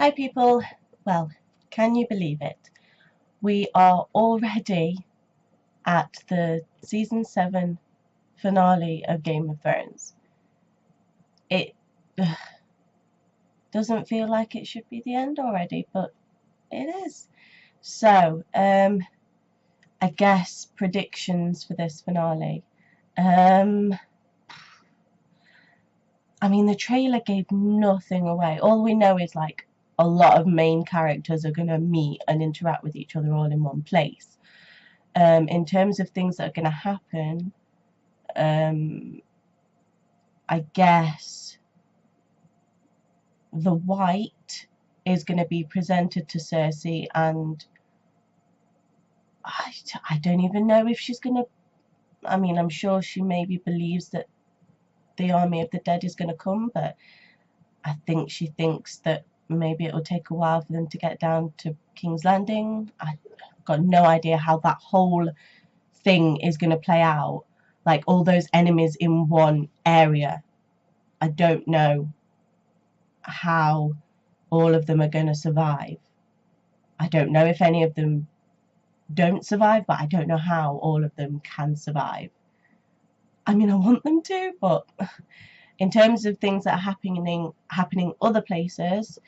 Hi people, well, can you believe it? We are already at the season 7 finale of Game of Thrones. It doesn't feel like it should be the end already, but it is. So, I guess predictions for this finale. I mean, the trailer gave nothing away. All we know is like a lot of main characters are going to meet and interact with each other all in one place. In terms of things that are going to happen, I guess the White is going to be presented to Cersei, and I don't even know if she's going to. I mean, I'm sure she maybe believes that the army of the dead is going to come, but I think she thinks that maybe it will take a while for them to get down to King's Landing. I've got no idea how that whole thing is going to play out. Like all those enemies in one area. I don't know how all of them are going to survive. I don't know if any of them don't survive, but I don't know how all of them can survive. I mean, I want them to, but in terms of things that are happening other places,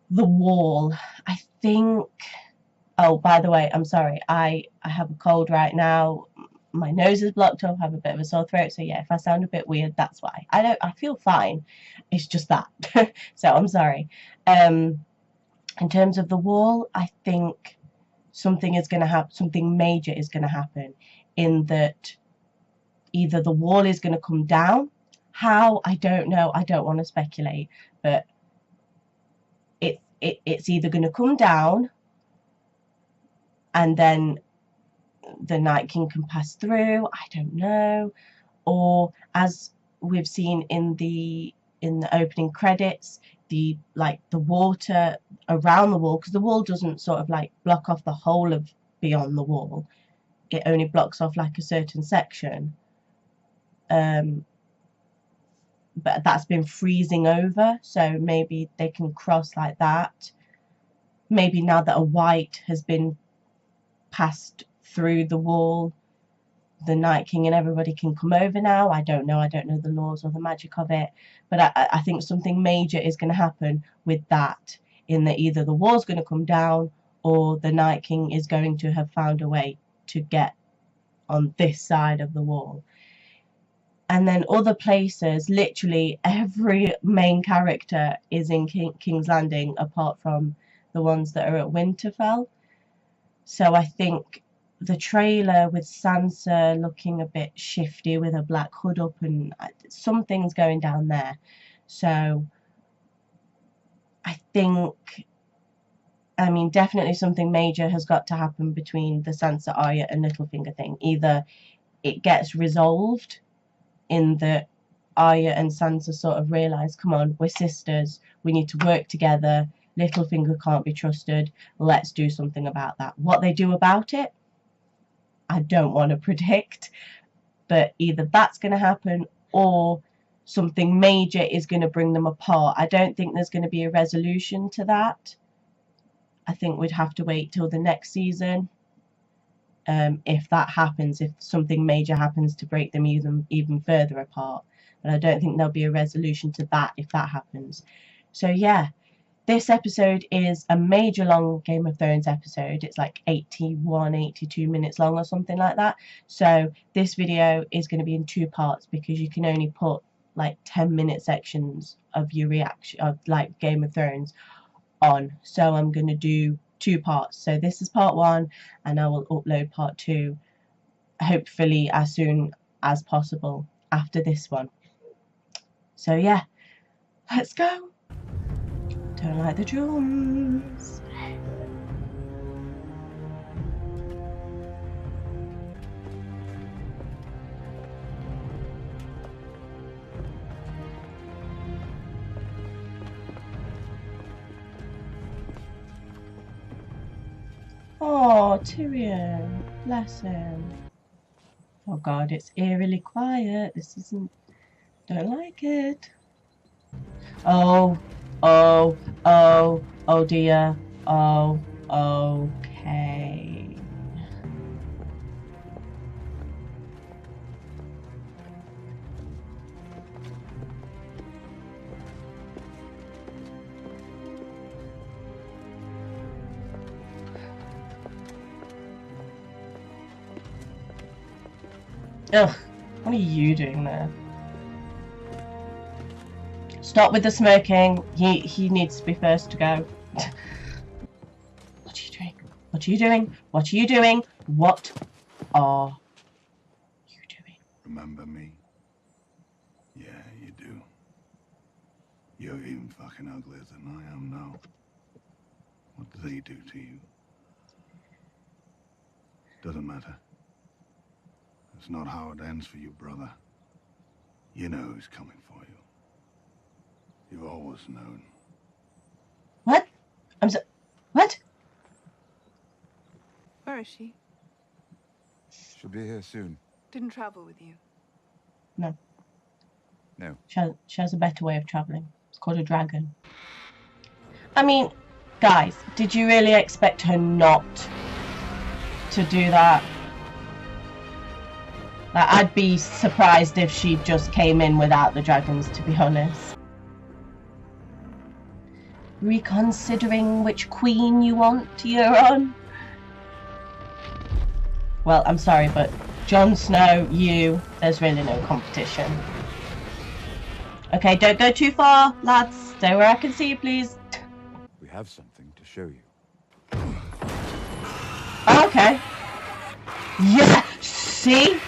the Wall, I think. Oh, by the way, I'm sorry, I have a cold right now. My nose is blocked up, I have a bit of a sore throat, so yeah, if I sound a bit weird, that's why. I feel fine, it's just that. So I'm sorry. In terms of the Wall, I think something is going to happen, something major is going to happen, in that either the Wall is going to come down. How, I don't know, I don't want to speculate, but it's either going to come down and then the Night King can pass through, I don't know, or as we've seen in the opening credits, the water around the Wall, because the Wall doesn't sort of like block off the whole of beyond the Wall, it only blocks off like a certain section, but that's been freezing over, so maybe they can cross like that. Maybe now that a White has been passed through the Wall, the Night King and everybody can come over now. I don't know the laws or the magic of it, but I think something major is going to happen with that, in that either the Wall's going to come down or the Night King is going to have found a way to get on this side of the Wall. And then other places, literally every main character is in King's Landing apart from the ones that are at Winterfell. So I think the trailer with Sansa looking a bit shifty with a black hood up, and something's going down there. So I think, I mean, definitely something major has got to happen between the Sansa, Arya and Littlefinger thing. Either it gets resolved in that Arya and Sansa sort of realise, come on, we're sisters, we need to work together, Littlefinger can't be trusted, let's do something about that. What they do about it, I don't want to predict, but either that's going to happen or something major is going to bring them apart. I don't think there's going to be a resolution to that. I think we'd have to wait till the next season. If that happens, if something major happens to break them even further apart. But I don't think there'll be a resolution to that if that happens. So yeah, this episode is a major long Game of Thrones episode. It's like 81, 82 minutes long or something like that. So this video is going to be in 2 parts because you can only put like 10-minute sections of your reaction of like Game of Thrones on. So I'm going to do 2 parts. So this is part 1 and I will upload part 2 hopefully as soon as possible after this one. So yeah, let's go. Don't like the drums. Oh, Tyrion, bless him. Oh God, it's eerily quiet. This isn't, don't like it. Oh, oh, Oh, oh dear. Oh, okay. Ugh, what are you doing there? Stop with the smoking. He needs to be first to go. What are you doing? What are you doing? What are you doing? What are you doing? Remember me? Yeah, you do. You're even fucking uglier than I am now. What did they do to you? Doesn't matter. It's not how it ends for you, brother. You know who's coming for you. You've always known. What? What? Where is she? She'll be here soon. Didn't travel with you. No. No. She has a better way of travelling. It's called a dragon. I mean, guys, did you really expect her not to do that? Like, I'd be surprised if she just came in without the dragons, to be honest. Reconsidering which queen you want, Euron? Well, I'm sorry, but Jon Snow, there's really no competition. Okay, don't go too far, lads. Stay where I can see you, please. We have something to show you. Oh, okay. Yeah, see?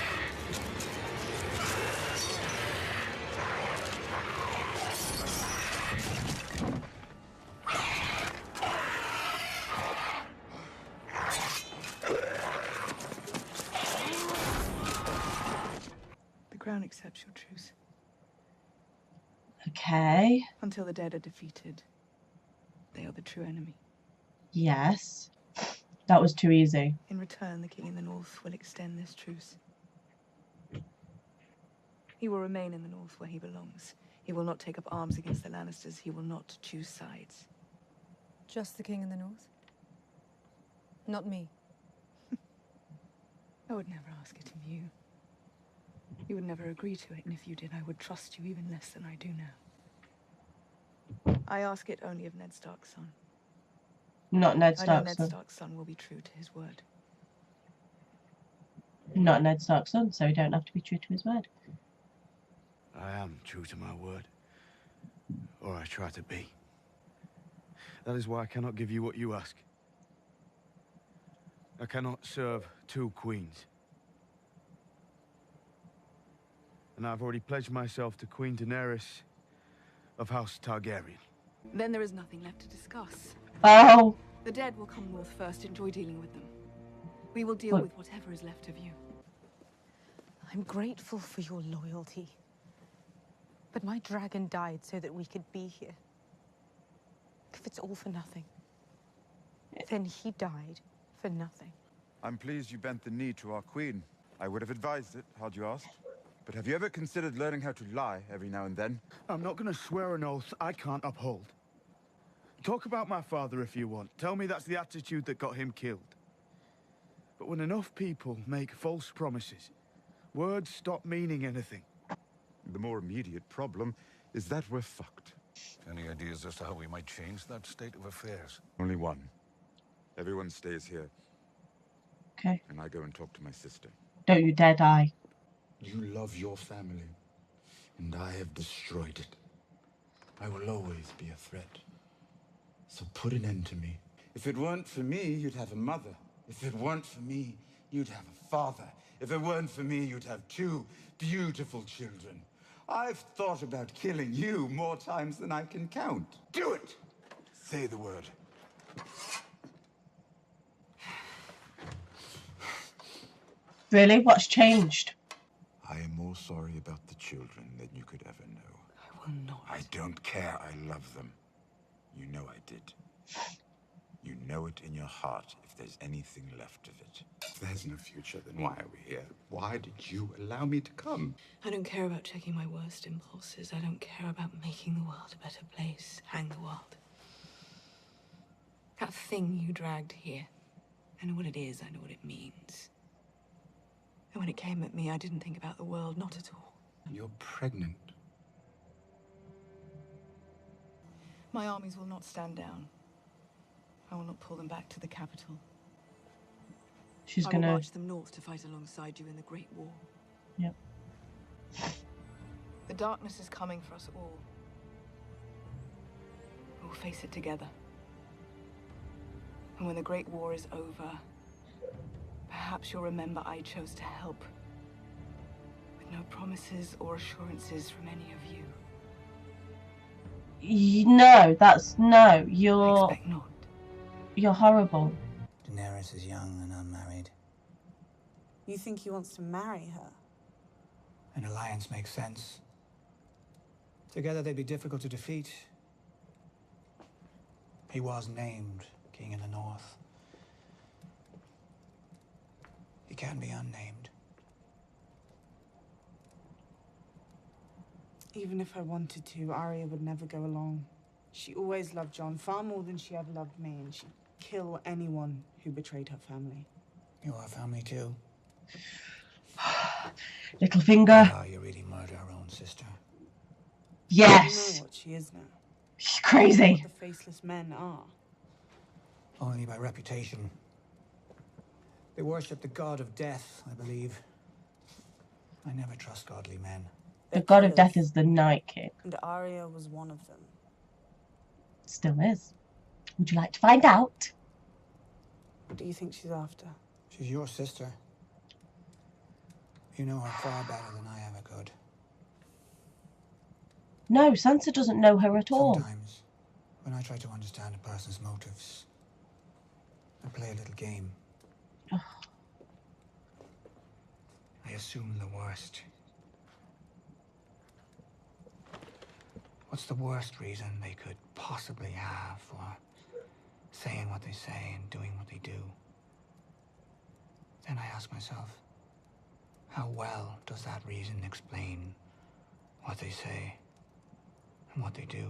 The crown accepts your truce. Okay. Until the dead are defeated, they are the true enemy. Yes. That was too easy. In return, the king in the north will extend this truce. He will remain in the north where he belongs. He will not take up arms against the Lannisters. He will not choose sides. Just the king in the north? Not me. I would never ask it of you. You would never agree to it, and if you did, I would trust you even less than I do now. I ask it only of Ned Stark's son. Not Ned I know Stark's Ned son. Stark's son will be true to his word. Not Ned Stark's son, so he don't have to be true to his word. I am true to my word. Or I try to be. That is why I cannot give you what you ask. I cannot serve two queens. And I've already pledged myself to Queen Daenerys of House Targaryen. Then there is nothing left to discuss. Oh, The dead will come north first. Enjoy dealing with them. We will deal with whatever is left of you. I'm grateful for your loyalty. But my dragon died so that we could be here. If it's all for nothing, then he died for nothing. I'm pleased you bent the knee to our queen. I would have advised it, had you asked. But have you ever considered learning how to lie every now and then? I'm not going to swear an oath I can't uphold. Talk about my father if you want. Tell me that's the attitude that got him killed. But when enough people make false promises, words stop meaning anything. The more immediate problem is that we're fucked. Any ideas as to how we might change that state of affairs? Only one. Everyone stays here, okay. and I go and talk to my sister. Don't you dare die. You love your family, and I have destroyed it. I will always be a threat. So put an end to me. If it weren't for me, you'd have a mother. If it weren't for me, you'd have a father. If it weren't for me, you'd have two beautiful children. I've thought about killing you more times than I can count. Do it! Say the word. Really? What's changed? I am more sorry about the children than you could ever know. I will not. I don't care. I love them. You know I did. You know it in your heart if there's anything left of it. If there's no future, then why are we here? Why did you allow me to come? I don't care about checking my worst impulses. I don't care about making the world a better place. Hang the world. That thing you dragged here. I know what it is, I know what it means. And when it came at me, I didn't think about the world, not at all. You're pregnant. My armies will not stand down. I will not pull them back to the capital. She's I will gonna. march them north to fight alongside you in the Great War. Yep. The darkness is coming for us all. We'll face it together. And when the Great War is over, perhaps you'll remember I chose to help. With no promises or assurances from any of you. No, that's no. I You're expect not. horrible. Daenerys is young and unmarried. You think he wants to marry her? An alliance makes sense. Together they'd be difficult to defeat. He was named King in the North. He can be unnamed. Even if I wanted to, Arya would never go along. She always loved Jon far more than she ever loved me, and she'd kill anyone who betrayed her family. You're our family too. Littlefinger. Arya really murdered her own sister. You know Yes. what she is now. She's crazy. What the faceless men are. Only by reputation. They worship the god of death, I believe. I never trust godly men. The They're god of death killers, is the Night King. and Arya was one of them. Still is. Would you like to find out? What do you think she's after? She's your sister. You know her far better than I ever could. No, Sansa doesn't know her at all. Sometimes, when I try to understand a person's motives, I play a little game. Ugh. I assume the worst. What's the worst reason they could possibly have for saying what they say and doing what they do? Then I ask myself, how well does that reason explain what they say and what they do?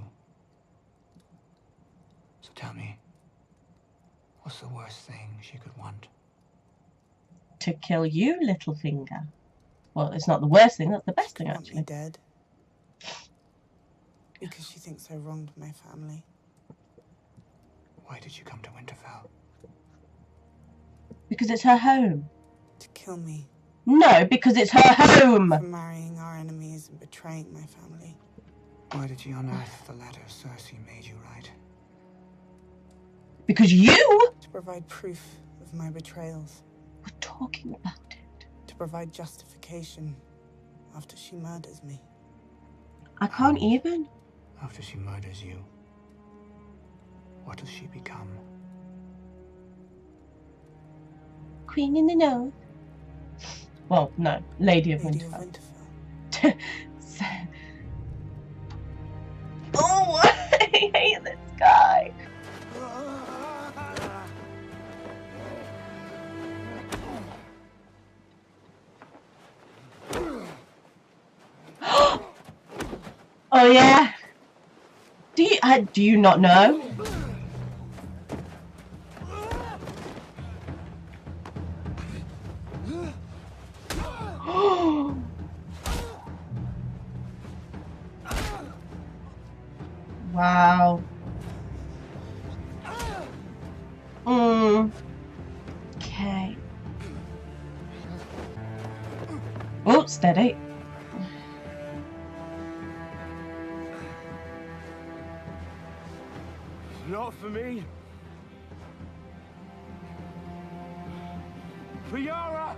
So tell me, what's the worst thing she could want? To kill you, Littlefinger. Well, it's not the worst thing, that's the best thing, Want me actually. dead. Because she thinks I wronged my family. Why did you come to Winterfell? Because it's her home. To kill me. No, because it's her home. For marrying our enemies and betraying my family. Why did she unearth the letter Cersei made you write? Because you To provide proof of my betrayals. were talking about it. To provide justification after she murders me. I can't even. After she murders you, what does she become? Queen in the North. Well, no, Lady of Lady of Winterfell. Winterfell. So- Oh, I hate this guy. Oh yeah. Do you not know? Wow. Okay. Oh, steady. Not for me. For Yara!